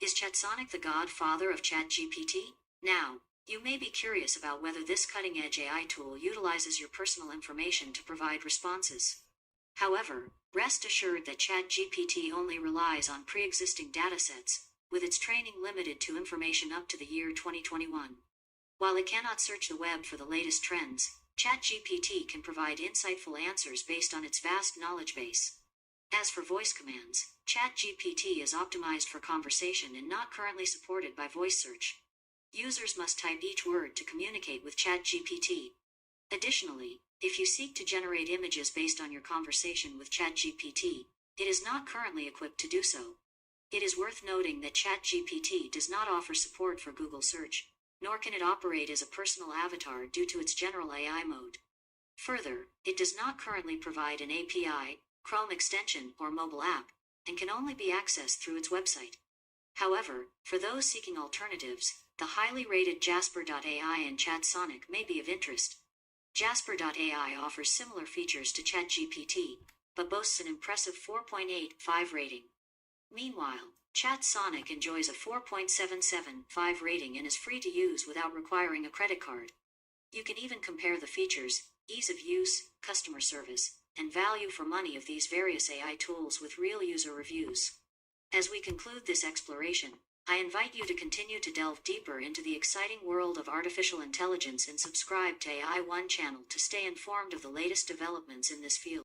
Is ChatSonic the godfather of ChatGPT? Now, you may be curious about whether this cutting-edge AI tool utilizes your personal information to provide responses. However, rest assured that ChatGPT only relies on pre-existing datasets, with its training limited to information up to the year 2021. While it cannot search the web for the latest trends, ChatGPT can provide insightful answers based on its vast knowledge base. As for voice commands, ChatGPT is optimized for conversation and not currently supported by voice search. Users must type each word to communicate with ChatGPT. Additionally, if you seek to generate images based on your conversation with ChatGPT, it is not currently equipped to do so. It is worth noting that ChatGPT does not offer support for Google Search, nor can it operate as a personal avatar due to its general AI mode. Further, it does not currently provide an API, Chrome extension, or mobile app, and can only be accessed through its website. However, for those seeking alternatives, the highly rated Jasper.ai and ChatSonic may be of interest. Jasper.ai offers similar features to ChatGPT, but boasts an impressive 4.85 rating. Meanwhile, ChatSonic enjoys a 4.775 rating and is free to use without requiring a credit card. You can even compare the features, ease of use, customer service, and value for money of these various AI tools with real user reviews. As we conclude this exploration, I invite you to continue to delve deeper into the exciting world of artificial intelligence and subscribe to AI One channel to stay informed of the latest developments in this field.